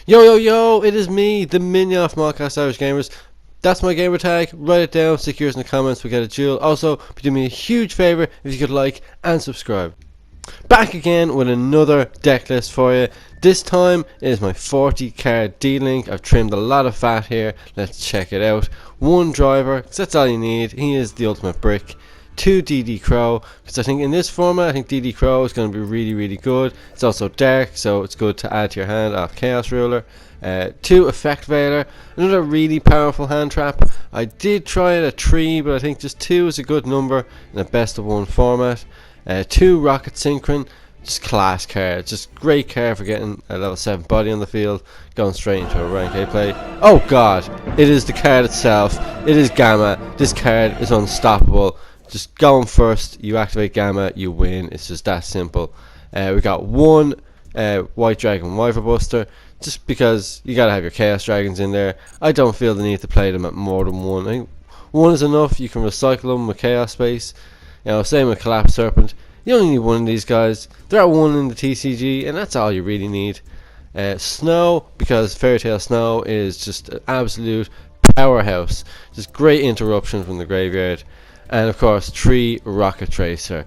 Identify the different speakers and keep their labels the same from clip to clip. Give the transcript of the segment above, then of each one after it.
Speaker 1: Yo, yo, yo, it is me, the Minyon from AllCast Irish Gamers. That's my gamer tag. Write it down, stick yours in the comments, we get a duel. Also, do me a huge favour if you could like and subscribe. Back again with another deck list for you. This time it is my 40 card D-Link. I've trimmed a lot of fat here. Let's check it out. One driver, 'cause that's all you need. He is the ultimate brick. 2 DD Crow, because I think in this format I think DD Crow is going to be really good. It's also dark, so it's good to add to your hand off Chaos Ruler. 2 Effect Veiler, another really powerful hand trap. I did try it at 3, but I think just 2 is a good number in a best of 1 format. 2 Rocket Synchron, just class card, just great card for getting a level 7 body on the field, going straight into a rank A play. Oh god, it is the card itself, it is Gamma. This card is unstoppable. Just going first, you activate Gamma, you win. It's just that simple. We got 1 White Dragon Wyver Buster, just because you gotta have your Chaos Dragons in there. I don't feel the need to play them at more than 1. I think 1 is enough. You can recycle them with Chaos Space. You know, same with Collapse Serpent. You only need 1 of these guys. They're at 1 in the TCG, and that's all you really need. Snow, because Fairy Tale Snow is just an absolute powerhouse. Just great interruption from the graveyard. And of course, 3 Rocket Tracer.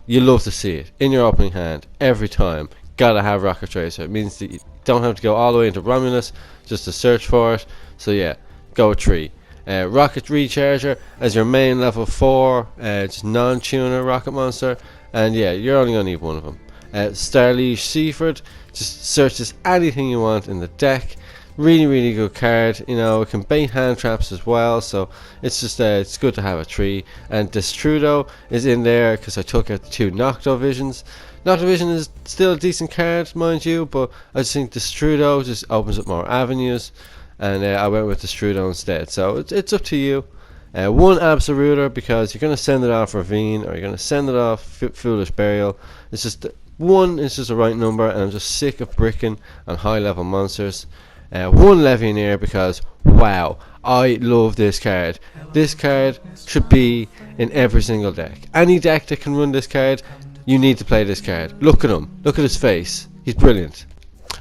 Speaker 1: You love to see it in your opening hand every time. Gotta have Rocket Tracer. It means that you don't have to go all the way into Romulus just to search for it. So yeah, go with 3. Rocket Recharger as your main level 4, just non-tuner rocket monster. And yeah, you're only gonna need 1 of them. Starliege Seaford just searches anything you want in the deck. Really good card. You know, it can bait hand traps as well, so it's just it's good to have a 3. And Destrudo is in there because I took out the 2 Nocto Visions. Nocto Vision is still a decent card, mind you, but I just think Destrudo just opens up more avenues, and I went with Destrudo instead. So it's up to you. 1 Absoluter, because you're going to send it off Ravine, or you're going to send it off Foolish Burial. It's just 1 is just the right number, and I'm just sick of bricking on high level monsters. 1 Legionnaire, because wow, I love this card. This card should be in every single deck. Any deck that can run this card, you need to play this card. Look at him, look at his face, he's brilliant.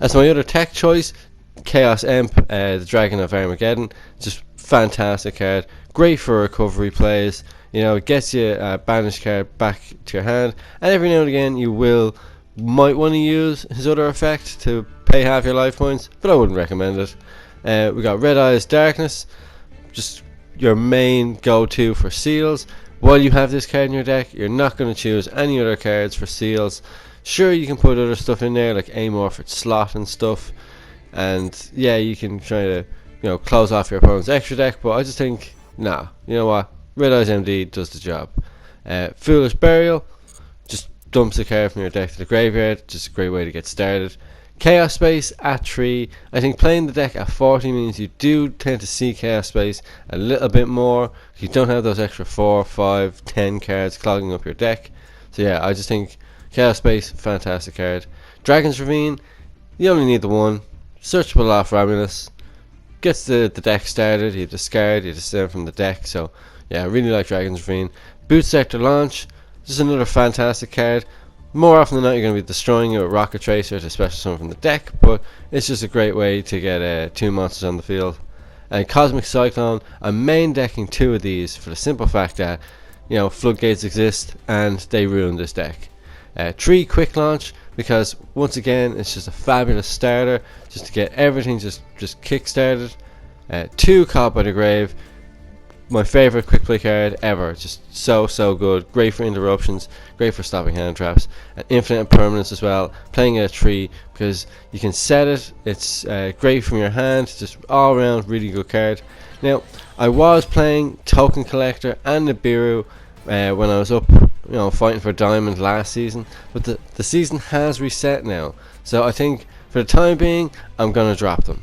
Speaker 1: As my other tech choice, Chaos Imp, the Dragon of Armageddon, just fantastic card. Great for recovery plays. You know, it gets you a banished card back to your hand, and every now and again you might want to use his other effect to pay half your life points, but I wouldn't recommend it. We got Red Eyes Darkness, just your main go-to for seals. While you have this card in your deck, you're not going to choose any other cards for seals. Sure, you can put other stuff in there like Amorph Slot and stuff, and yeah, you can try to, you know, close off your opponent's extra deck, but I just think, nah, you know what, Red Eyes MD does the job. Foolish Burial just dumps the card from your deck to the graveyard, just a great way to get started. Chaos Space at 3. I think playing the deck at 40 means you do tend to see Chaos Space a little bit more. You don't have those extra 4, 5, 10 cards clogging up your deck. So yeah, I just think Chaos Space, fantastic card. Dragon's Ravine, you only need the 1. Searchable off Romulus. Gets the deck started, you discard, you descend from the deck. So yeah, I really like Dragon's Ravine. Boot Sector Launch, just another fantastic card. More often than not, you're going to be destroying it with Rocket Tracer to special summon from the deck, but it's just a great way to get 2 monsters on the field. And Cosmic Cyclone, I'm main decking 2 of these for the simple fact that, you know, floodgates exist and they ruin this deck. 3 Quick Launch, because once again it's just a fabulous starter, just to get everything just kick started. 2 Caught by the Grave, my favourite quick play card ever, just so good, great for interruptions, great for stopping hand traps, and infinite permanence as well, playing at 3 because you can set it, it's great from your hand, just all around really good card. Now, I was playing Token Collector and Nibiru when I was up, you know, fighting for Diamond last season, but the season has reset now, so I think for the time being I'm going to drop them.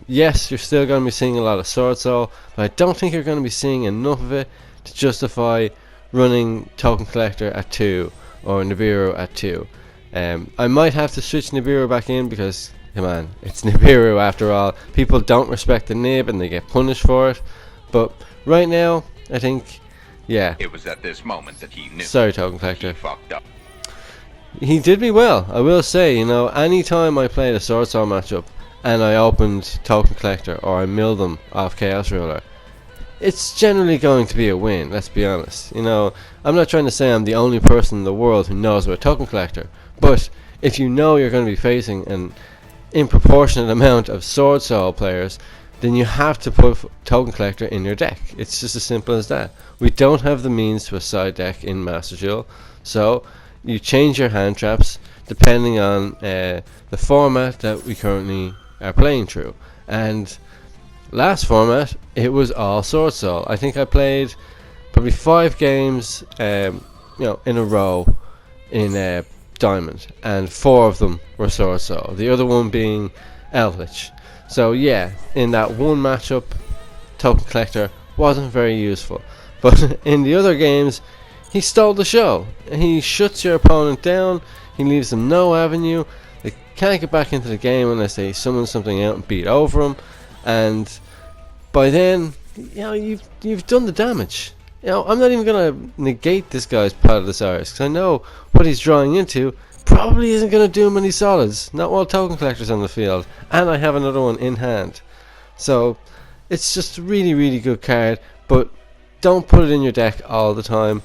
Speaker 1: Yes, you're still going to be seeing a lot of Sword Soul, but I don't think you're going to be seeing enough of it to justify running Token Collector at 2 or Nibiru at 2. I might have to switch Nibiru back in because, come on, it's Nibiru after all. People don't respect the Nib and they get punished for it. But right now, I think, yeah.
Speaker 2: It was at this moment that he knew.
Speaker 1: Sorry, Token Collector.
Speaker 2: He fucked up.
Speaker 1: He did me well, I will say. You know, anytime I played a Sword Soul matchup, and I opened Token Collector or I milled them off Chaos Ruler, it's generally going to be a win, let's be honest. You know, I'm not trying to say I'm the only person in the world who knows about Token Collector, but if you know you're going to be facing an improportionate amount of Sword Soul players, then you have to put Token Collector in your deck. It's just as simple as that. We don't have the means to a side deck in Master Duel, so you change your hand traps depending on the format that we currently are playing through. And last format, it was all Sword Soul. I think I played probably 5 games, in a row in Diamond, and 4 of them were Sword Soul. The other one being Eldritch. So yeah, in that one matchup, Token Collector wasn't very useful. But in the other games, he stole the show. He shuts your opponent down. He leaves them no avenue. They can't get back into the game unless they summon something out and beat over him. And by then, you've done the damage. I'm not even gonna negate this guy's Pot of Desires, because I know what he's drawing into probably isn't gonna do him any solids. Not while Token Collector's on the field, and I have another one in hand. So it's just a really, really good card, but don't put it in your deck all the time.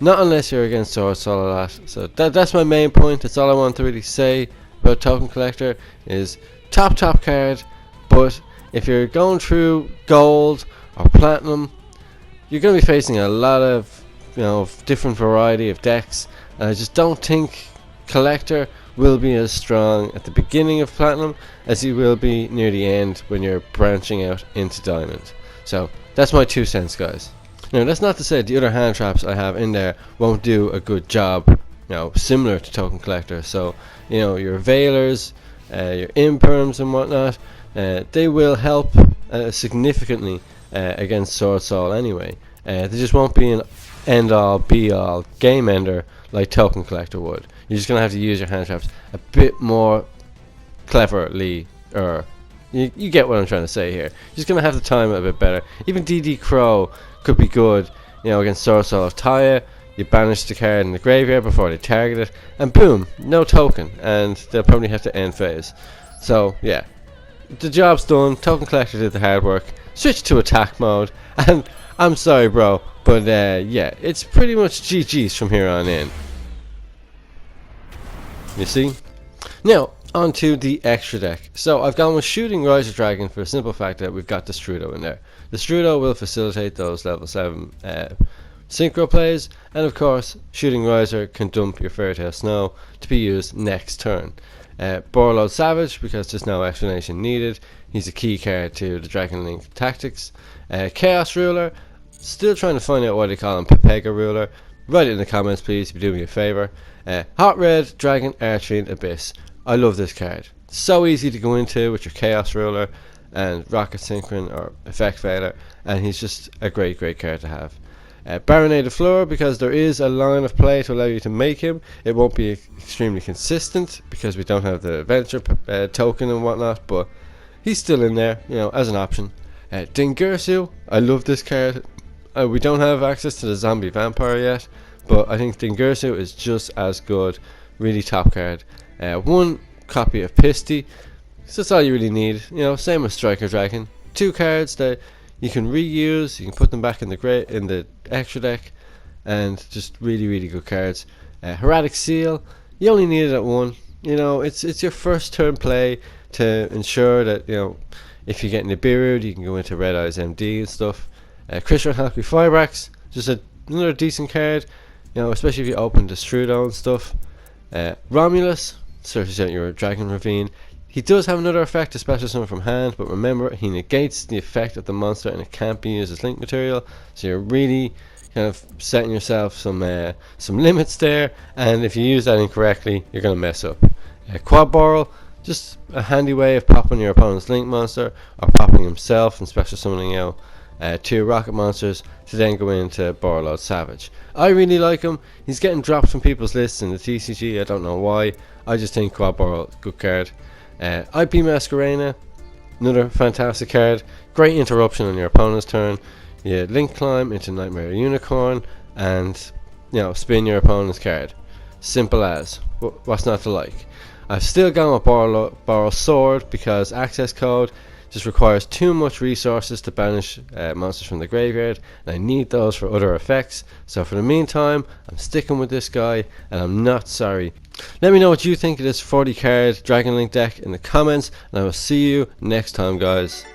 Speaker 1: Not unless you're against Sword Soul a lot. So that's my main point. That's all I want to really say about Token Collector. Is top card, but if you're going through gold or platinum, you're going to be facing a lot of different variety of decks, and I just don't think Collector will be as strong at the beginning of platinum as he will be near the end when you're branching out into diamond. So that's my 2 cents, guys. Now that's not to say the other hand traps I have in there won't do a good job, similar to Token Collector. So your Veilers, your Imperms and whatnot, they will help significantly against Sword Soul anyway. They just won't be an end-all, be-all game ender like Token Collector would. You're just going to have to use your hand traps a bit more cleverly. You get what I'm trying to say here. You're just going to have to time it a bit better. Even DD Crow could be good, against Sword Soul of Taya. You banish the card in the graveyard before they target it, and boom, no token, and they'll probably have to end phase. So yeah, the job's done. Token Collector did the hard work. Switch to attack mode, and I'm sorry, bro, but yeah, it's pretty much GG's from here on in. You see? Now, onto the extra deck. So I've gone with Shooting Riser Dragon for the simple fact that we've got the Strudo in there. The Strudo will facilitate those level 7 synchro plays, and of course Shooting Riser can dump your Fairy Tale Snow to be used next turn. Borload Savage, because there's no explanation needed. He's a key card to the Dragon Link tactics. Chaos Ruler, still trying to find out why they call him Pepega Ruler. Write it in the comments please if you do me a favour. Hot Red Dragon Archfiend Abyss. I love this card. So easy to go into with your Chaos Ruler and Rocket Synchron or Effect Veiler, and he's just a great card to have. Baronade of Fleur, because there is a line of play to allow you to make him. It won't be extremely consistent because we don't have the adventure token and whatnot, but he's still in there, as an option. Dingirsu, I love this card. We don't have access to the Zombie Vampire yet, but I think Dingirsu is just as good. Really top card. 1 copy of Pisty, so that's all you really need. Same with Striker Dragon. 2 cards that you can reuse. You can put them back in the extra deck, and just really good cards. Heretic Seal, you only need it at 1. It's your first turn play to ensure that if you get Nibiru, you can go into Red Eyes MD and stuff. Christian Halkby Fibrax, just another decent card. Especially if you open the Strudo and stuff. Romulus, searches out your Dragon Ravine. He does have another effect, a special summon from hand, but remember, he negates the effect of the monster and it can't be used as link material, so you're really kind of setting yourself some limits there, and if you use that incorrectly, you're going to mess up. Quad Boral, just a handy way of popping your opponent's link monster, or popping himself and special summoning out 2 rocket monsters to then go into Borload Savage. I really like him. He's getting dropped from people's lists in the TCG. I don't know why. I just think Quad Boral, good card. IP Masquerena, another fantastic card. Great interruption on your opponent's turn. You link climb into Nightmare Unicorn and spin your opponent's card. Simple as. What's not to like? I've still gone with borrow sword because access code just requires too much resources to banish monsters from the graveyard, and I need those for other effects. So for the meantime, I'm sticking with this guy, and I'm not sorry. Let me know what you think of this 40 card Dragon Link deck in the comments, and I will see you next time, guys.